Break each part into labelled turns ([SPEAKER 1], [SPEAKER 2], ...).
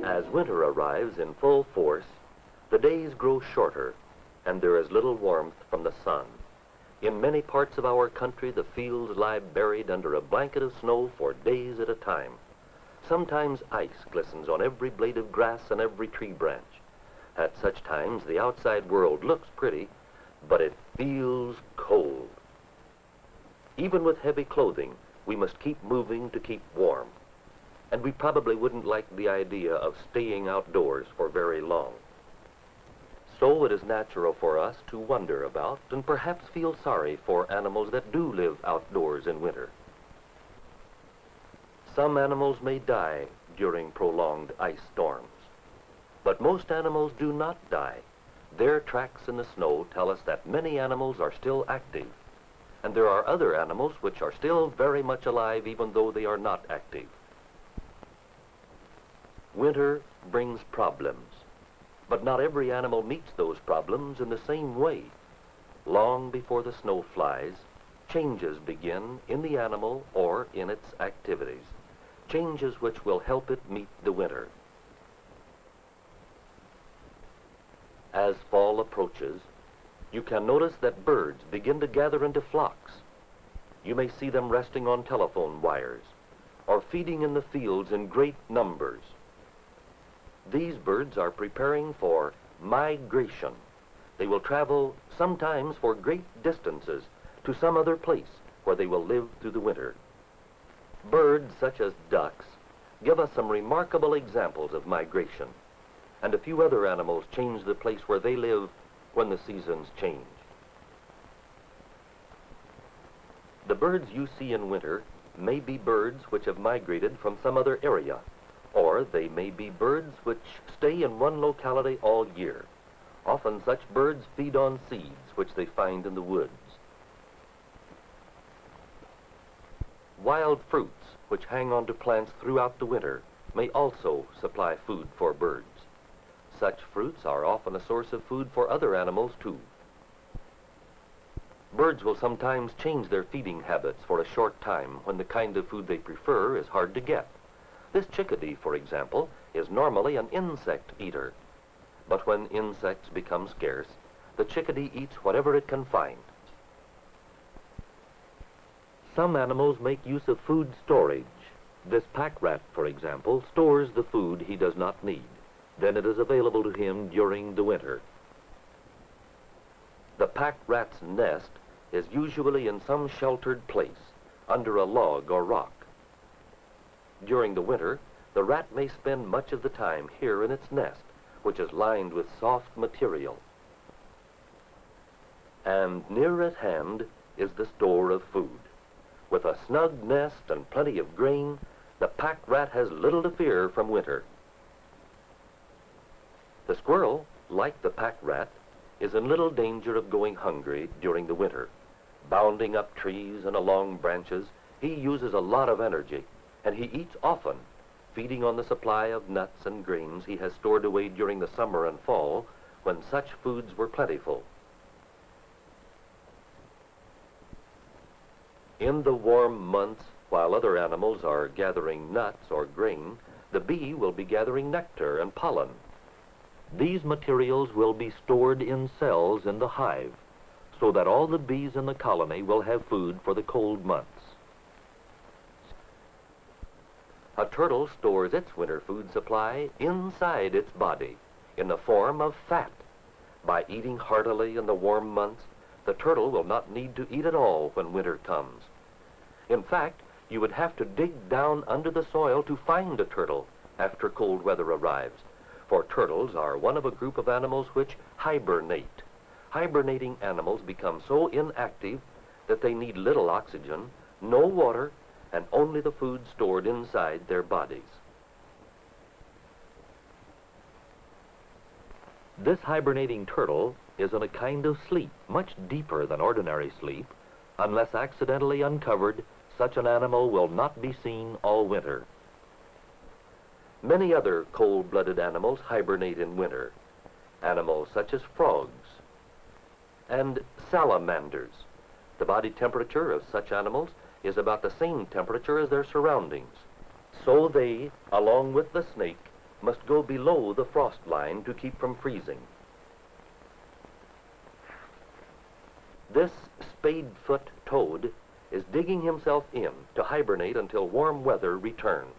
[SPEAKER 1] As winter arrives in full force, the days grow shorter and there is little warmth from the sun. In many parts of our country, the fields lie buried under a blanket of snow for days at a time. Sometimes ice glistens on every blade of grass and every tree branch. At such times, the outside world looks pretty, but it feels cold. Even with heavy clothing, we must keep moving to keep warm. And we probably wouldn't like the idea of staying outdoors for very long. So it is natural for us to wonder about and perhaps feel sorry for animals that do live outdoors in winter. Some animals may die during prolonged ice storms, but most animals do not die. Their tracks in the snow tell us that many animals are still active, and there are other animals which are still very much alive even though they are not active. Winter brings problems. But not every animal meets those problems in the same way. Long before the snow flies, changes begin in the animal or in its activities, changes which will help it meet the winter. As fall approaches, you can notice that birds begin to gather into flocks. You may see them resting on telephone wires or feeding in the fields in great numbers. These birds are preparing for migration. They will travel sometimes for great distances to some other place where they will live through the winter. Birds such as ducks give us some remarkable examples of migration, and a few other animals change the place where they live when the seasons change. The birds you see in winter may be birds which have migrated from some other area, or they may be birds which stay in one locality all year. Often such birds feed on seeds which they find in the woods. Wild fruits which hang onto plants throughout the winter may also supply food for birds. Such fruits are often a source of food for other animals too. Birds will sometimes change their feeding habits for a short time when the kind of food they prefer is hard to get. This chickadee, for example, is normally an insect eater. But when insects become scarce, the chickadee eats whatever it can find. Some animals make use of food storage. This pack rat, for example, stores the food he does not need. Then it is available to him during the winter. The pack rat's nest is usually in some sheltered place, under a log or rock. During the winter, the rat may spend much of the time here in its nest, which is lined with soft material. And near at hand is the store of food. With a snug nest and plenty of grain, the pack rat has little to fear from winter. The squirrel, like the pack rat, is in little danger of going hungry during the winter. Bounding up trees and along branches, he uses a lot of energy, and he eats often, feeding on the supply of nuts and grains he has stored away during the summer and fall, when such foods were plentiful. In the warm months, while other animals are gathering nuts or grain, the bee will be gathering nectar and pollen. These materials will be stored in cells in the hive, so that all the bees in the colony will have food for the cold months. A turtle stores its winter food supply inside its body in the form of fat. By eating heartily in the warm months, the turtle will not need to eat at all when winter comes. In fact, you would have to dig down under the soil to find a turtle after cold weather arrives, for turtles are one of a group of animals which hibernate. Hibernating animals become so inactive that they need little oxygen, no water, and only the food stored inside their bodies. This hibernating turtle is in a kind of sleep, much deeper than ordinary sleep. Unless accidentally uncovered, such an animal will not be seen all winter. Many other cold-blooded animals hibernate in winter. Animals such as frogs and salamanders. The body temperature of such animals is about the same temperature as their surroundings. So they, along with the snake, must go below the frost line to keep from freezing. This spade-foot toad is digging himself in to hibernate until warm weather returns.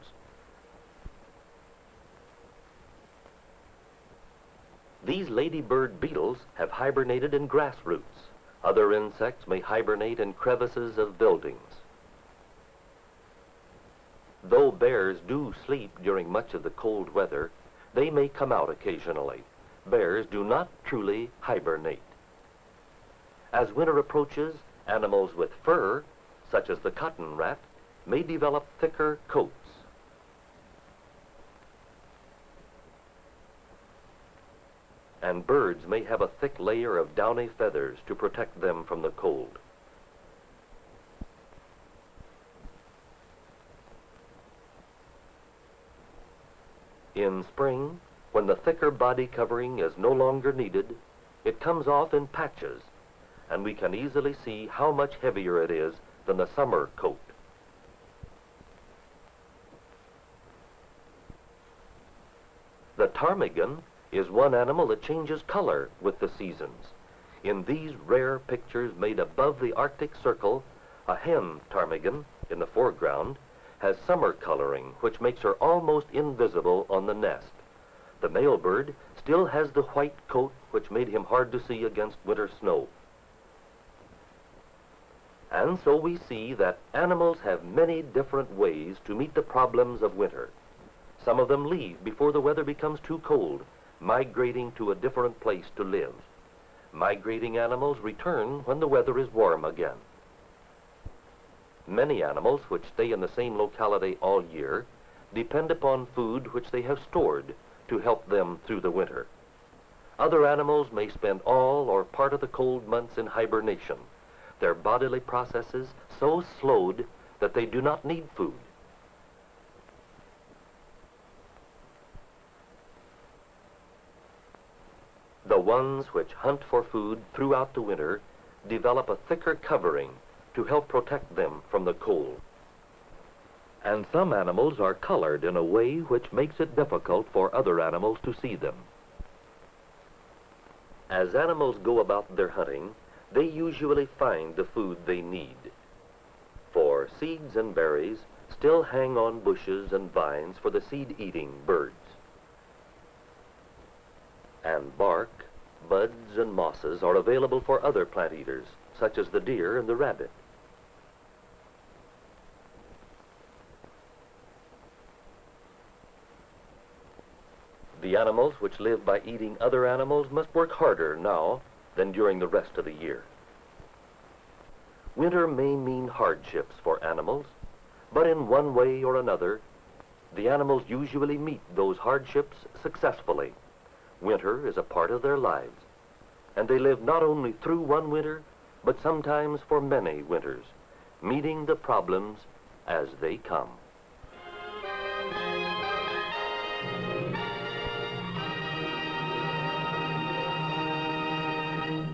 [SPEAKER 1] These ladybird beetles have hibernated in grass roots. Other insects may hibernate in crevices of buildings. Though bears do sleep during much of the cold weather, they may come out occasionally. Bears do not truly hibernate. As winter approaches, animals with fur, such as the cotton rat, may develop thicker coats. And birds may have a thick layer of downy feathers to protect them from the cold. In spring, when the thicker body covering is no longer needed, it comes off in patches, and we can easily see how much heavier it is than the summer coat. The ptarmigan is one animal that changes color with the seasons. In these rare pictures made above the Arctic Circle, a hen ptarmigan in the foreground has summer coloring, which makes her almost invisible on the nest. The male bird still has the white coat, which made him hard to see against winter snow. And so we see that animals have many different ways to meet the problems of winter. Some of them leave before the weather becomes too cold, migrating to a different place to live. Migrating animals return when the weather is warm again. Many animals which stay in the same locality all year depend upon food which they have stored to help them through the winter. Other animals may spend all or part of the cold months in hibernation, their bodily processes so slowed that they do not need food. The ones which hunt for food throughout the winter develop a thicker covering to help protect them from the cold. And some animals are colored in a way which makes it difficult for other animals to see them. As animals go about their hunting, they usually find the food they need. For seeds and berries still hang on bushes and vines for the seed-eating birds. And bark, buds, and mosses are available for other plant eaters, such as the deer and the rabbit. The animals which live by eating other animals must work harder now than during the rest of the year. Winter may mean hardships for animals, but in one way or another, the animals usually meet those hardships successfully. Winter is a part of their lives, and they live not only through one winter, but sometimes for many winters, meeting the problems as they come.